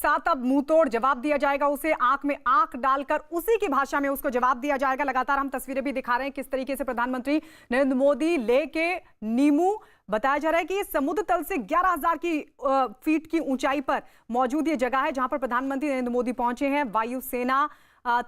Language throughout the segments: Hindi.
साथ अब मुंह तोड़ जवाब दिया जाएगा, उसे आंख में आंख डालकर उसी की भाषा में उसको जवाब दिया जाएगा। लगातार हम तस्वीरें भी दिखा रहे हैं किस तरीके से प्रधानमंत्री नरेंद्र मोदी ले के नीमू, बताया जा रहा है कि ये समुद्र तल से 11,000 की फीट की ऊंचाई पर मौजूद ये जगह है जहां पर प्रधानमंत्री नरेंद्र मोदी पहुंचे हैं। वायुसेना,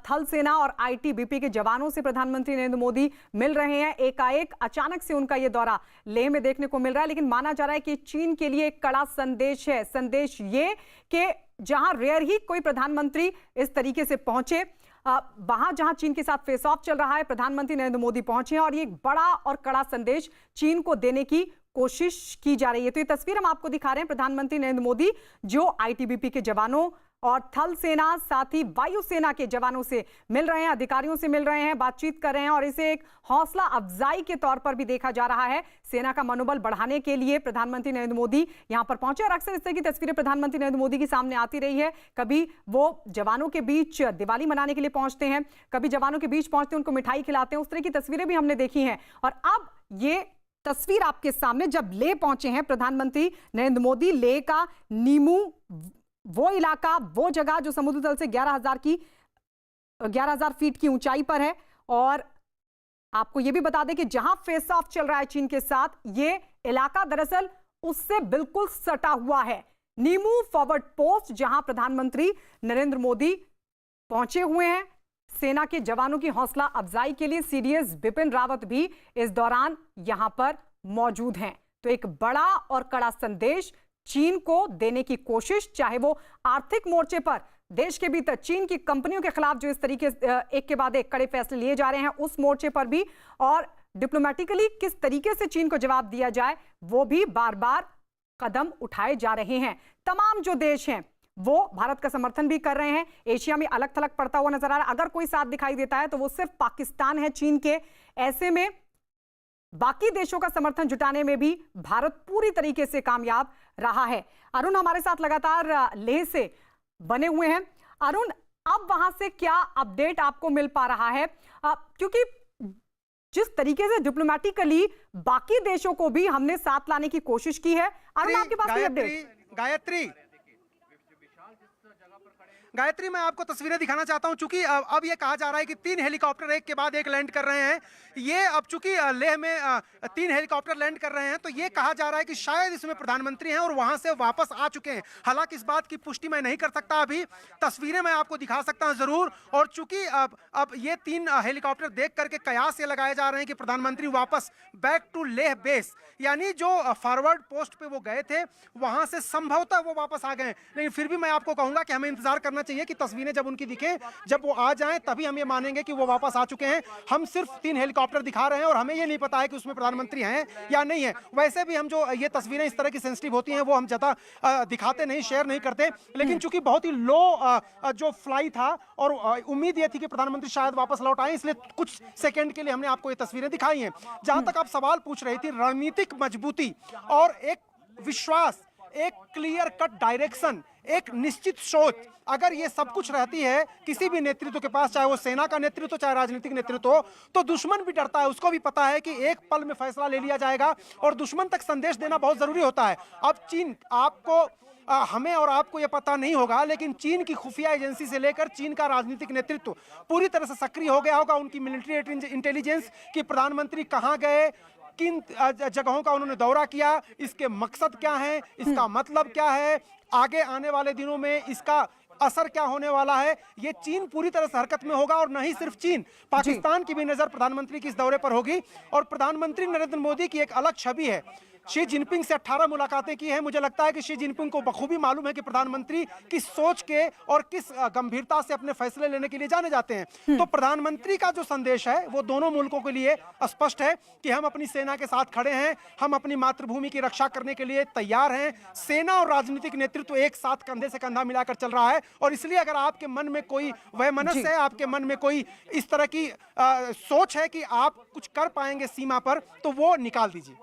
थल सेना और आईटीबीपी के जवानों से प्रधानमंत्री नरेंद्र मोदी मिल रहे हैं। एकाएक अचानक से उनका यह दौरा लेह में देखने को मिल रहा है, लेकिन माना जा रहा है कि चीन के लिए एक कड़ा संदेश है। संदेश ये कि जहां रेयर ही कोई प्रधानमंत्री इस तरीके से पहुंचे, वहां जहां चीन के साथ फेस ऑफ चल रहा है, प्रधानमंत्री नरेंद्र मोदी पहुंचे हैं और ये एक बड़ा और कड़ा संदेश चीन को देने की कोशिश की जा रही है। तो ये तस्वीर हम आपको दिखा रहे हैं, प्रधानमंत्री नरेंद्र मोदी जो आईटीबीपी के जवानों और थल सेना साथ ही वायुसेना के जवानों से मिल रहे हैं, अधिकारियों से मिल रहे हैं, बातचीत कर रहे हैं और इसे एक हौसला अफजाई के तौर पर भी देखा जा रहा है। सेना का मनोबल बढ़ाने के लिए प्रधानमंत्री नरेंद्र मोदी यहां पर पहुंचे और अक्सर इस तरह की तस्वीरें प्रधानमंत्री नरेंद्र मोदी के सामने आती रही है। कभी वो जवानों के बीच दिवाली मनाने के लिए पहुंचते हैं, कभी जवानों के बीच पहुंचते हैं, उनको मिठाई खिलाते हैं, उस तरह की तस्वीरें भी हमने देखी हैं। और अब ये तस्वीर आपके सामने जब लेह पहुंचे हैं प्रधानमंत्री नरेंद्र मोदी, लेह का नीमू वो इलाका, वो जगह जो समुद्र तल से 11,000 फीट की ऊंचाई पर है। और आपको यह भी बता दें कि जहां फेस ऑफ चल रहा है चीन के साथ, ये इलाका दरअसल उससे बिल्कुल सटा हुआ है। नीमू फॉरवर्ड पोस्ट जहां प्रधानमंत्री नरेंद्र मोदी पहुंचे हुए हैं। सेना के जवानों की हौसला अफजाई के लिए सीडीएस बिपिन रावत भी इस दौरान यहां पर मौजूद हैं। तो एक बड़ा और कड़ा संदेश चीन को देने की कोशिश, चाहे वो आर्थिक मोर्चे पर देश के भीतर चीन की कंपनियों के खिलाफ जो इस तरीके एक के बाद एक कड़े फैसले लिए जा रहे हैं उस मोर्चे पर भी, और डिप्लोमेटिकली किस तरीके से चीन को जवाब दिया जाए वो भी बार बार कदम उठाए जा रहे हैं। तमाम जो देश हैं वो भारत का समर्थन भी कर रहे हैं। एशिया में अलग थलग पड़ता हुआ नजर आ रहा है, अगर कोई साथ दिखाई देता है तो वो सिर्फ पाकिस्तान है चीन के। ऐसे में बाकी देशों का समर्थन जुटाने में भी भारत पूरी तरीके से कामयाब रहा है। अरुण हमारे साथ लगातार लेह से बने हुए हैं। अरुण, अब वहां से क्या अपडेट आपको मिल पा रहा है? क्योंकि जिस तरीके से डिप्लोमेटिकली बाकी देशों को भी हमने साथ लाने की कोशिश की है, अरुण आपके पास कोई अपडेट? गायत्री, मैं आपको तस्वीरें दिखाना चाहता हूं। चूंकि अब ये कहा जा रहा है कि 3 हेलीकॉप्टर एक के बाद एक लैंड कर रहे हैं। ये अब चूंकि लेह में 3 हेलीकॉप्टर लैंड कर रहे हैं, तो ये कहा जा रहा है कि शायद इसमें प्रधानमंत्री हैं और वहां से वापस आ चुके हैं। हालांकि इस बात की पुष्टि मैं नहीं कर सकता, अभी तस्वीरें मैं आपको दिखा सकता हूं जरूर। और चूंकि अब ये 3 हेलीकॉप्टर देख करके कयास ये लगाए जा रहे हैं कि प्रधानमंत्री वापस बैक टू लेह बेस, यानी जो फॉरवर्ड पोस्ट पे वो गए थे वहां से संभवतः वो वापस आ गए। लेकिन फिर भी मैं आपको कहूंगा कि हमें इंतजार करना चाहिए कि तस्वीरें जब उनकी दिखें, जब वो आ जाएं, तभी हम ये मानेंगे कि वो वापस आ चुके हैं। हम सिर्फ 3 हेलीकॉप्टर दिखा रहे हैं और हमें ये नहीं पता है कि उसमें प्रधानमंत्री हैं या नहीं है। वैसे भी हम जो ये तस्वीरें इस तरह की सेंसिटिव होती हैं वो हम ज्यादा दिखाते नहीं, शेयर नहीं करते। लेकिन चूंकि बहुत ही लो जो फ्लाई था और उम्मीद ये थी कि प्रधानमंत्री शायद वापस लौट आए, इसलिए कुछ सेकंड के लिए हमने आपको ये तस्वीरें दिखाई हैं। जहां तक आप सवाल पूछ रही थी, रणनीतिक मजबूती और एक विश्वास, एक क्लियर कट डायरेक्शन, एक निश्चित सोच, अगर ये सब कुछ रहती है किसी भी नेतृत्व के पास, चाहे वो सेना का नेतृत्व चाहे राजनीतिक नेतृत्व हो, तो दुश्मन भी डरता है। उसको भी पता है कि एक पल में फैसला ले लिया जाएगा और दुश्मन तक संदेश देना बहुत जरूरी होता है। अब चीन, आपको हमें और आपको ये पता नहीं होगा, लेकिन चीन की खुफिया एजेंसी से लेकर चीन का राजनीतिक नेतृत्व पूरी तरह से सक्रिय हो गया होगा। उनकी मिलिट्री इंटेलिजेंस कि प्रधानमंत्री कहां गए, किन जगहों का उन्होंने दौरा किया, इसके मकसद क्या है, इसका मतलब क्या है, आगे आने वाले दिनों में इसका असर क्या होने वाला है, ये चीन पूरी तरह से हरकत में होगा। और नहीं सिर्फ चीन, पाकिस्तान की भी नजर प्रधानमंत्री की इस दौरे पर होगी। और प्रधानमंत्री नरेंद्र मोदी की एक अलग छवि है। शी जिनपिंग से 18 मुलाकातें की हैं। मुझे लगता है कि शी जिनपिंग को बखूबी मालूम है कि प्रधानमंत्री किस सोच के और किस गंभीरता से अपने फैसले लेने के लिए जाने जाते हैं। तो प्रधानमंत्री का जो संदेश है वो दोनों मुल्कों के लिए स्पष्ट है कि हम अपनी सेना के साथ खड़े हैं, हम अपनी मातृभूमि की रक्षा करने के लिए तैयार हैं। सेना और राजनीतिक नेतृत्व एक साथ कंधे से कंधा मिलाकर चल रहा है। और इसलिए अगर आपके मन में कोई वैमनस्य है, आपके मन में कोई इस तरह की सोच है कि आप कुछ कर पाएंगे सीमा पर, तो वो निकाल दीजिए।